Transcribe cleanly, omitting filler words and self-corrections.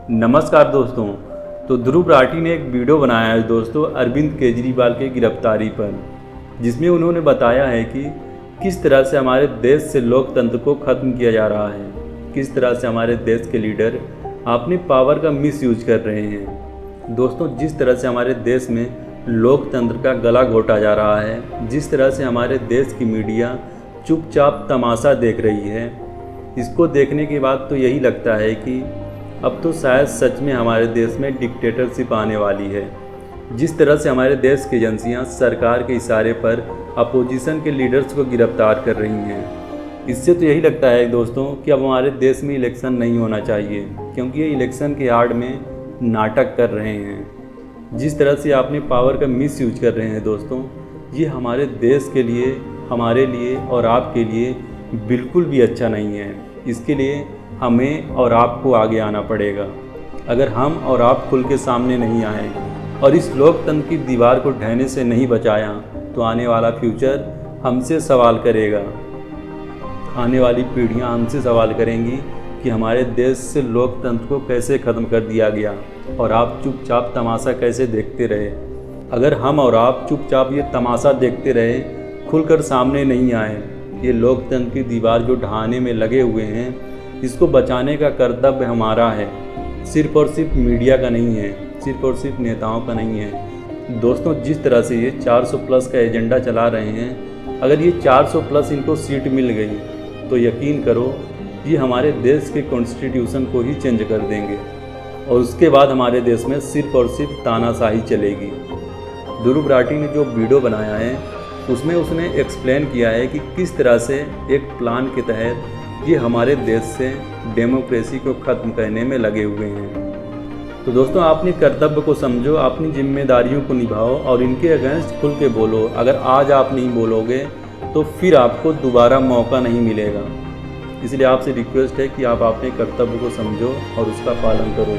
नमस्कार दोस्तों। तो ध्रुव राठी ने एक वीडियो बनाया है दोस्तों अरविंद केजरीवाल के गिरफ्तारी पर, जिसमें उन्होंने बताया है कि किस तरह से हमारे देश से लोकतंत्र को ख़त्म किया जा रहा है, किस तरह से हमारे देश के लीडर अपनी पावर का मिसयूज कर रहे हैं। दोस्तों, जिस तरह से हमारे देश में लोकतंत्र का गला घोटा जा रहा है, जिस तरह से हमारे देश की मीडिया चुपचाप तमाशा देख रही है, इसको देखने के बाद तो यही लगता है कि अब तो शायद सच में हमारे देश में डिक्टेटरशिप आने वाली है। जिस तरह से हमारे देश की एजेंसियां सरकार के इशारे पर अपोजिशन के लीडर्स को गिरफ्तार कर रही हैं, इससे तो यही लगता है दोस्तों कि अब हमारे देश में इलेक्शन नहीं होना चाहिए, क्योंकि ये इलेक्शन के आड़ में नाटक कर रहे हैं। जिस तरह से अपने पावर का मिसयूज कर रहे हैं दोस्तों, ये हमारे देश के लिए, हमारे लिए और आपके लिए बिल्कुल भी अच्छा नहीं है। इसके लिए हमें और आपको आगे आना पड़ेगा। अगर हम और आप खुल के सामने नहीं आए और इस लोकतंत्र की दीवार को ढहने से नहीं बचाया, तो आने वाला फ्यूचर हमसे सवाल करेगा। आने वाली पीढ़ियां हमसे सवाल करेंगी कि हमारे देश से लोकतंत्र को कैसे ख़त्म कर दिया गया और आप चुपचाप तमाशा कैसे देखते रहे। अगर हम और आप चुपचाप ये तमाशा देखते रहे, खुलकर सामने नहीं आए, ये लोकतंत्र की दीवार जो ढहाने में लगे हुए हैं, इसको बचाने का कर्तव्य हमारा है। सिर्फ और सिर्फ मीडिया का नहीं है, सिर्फ और सिर्फ नेताओं का नहीं है। दोस्तों, जिस तरह से ये 400 प्लस का एजेंडा चला रहे हैं, अगर ये 400 प्लस इनको सीट मिल गई तो यकीन करो ये हमारे देश के कॉन्स्टिट्यूशन को ही चेंज कर देंगे और उसके बाद हमारे देश में सिर्फ और सिर्फ तानाशाही चलेगी। ध्रुव राठी ने जो वीडियो बनाया है उसमें उसने एक्सप्लेन किया है कि किस तरह से एक प्लान के तहत ये हमारे देश से डेमोक्रेसी को ख़त्म करने में लगे हुए हैं। तो दोस्तों, अपने कर्तव्य को समझो, अपनी जिम्मेदारियों को निभाओ और इनके अगेंस्ट खुल के बोलो। अगर आज आप नहीं बोलोगे तो फिर आपको दोबारा मौका नहीं मिलेगा। इसलिए आपसे रिक्वेस्ट है कि आप अपने कर्तव्य को समझो और उसका पालन करो।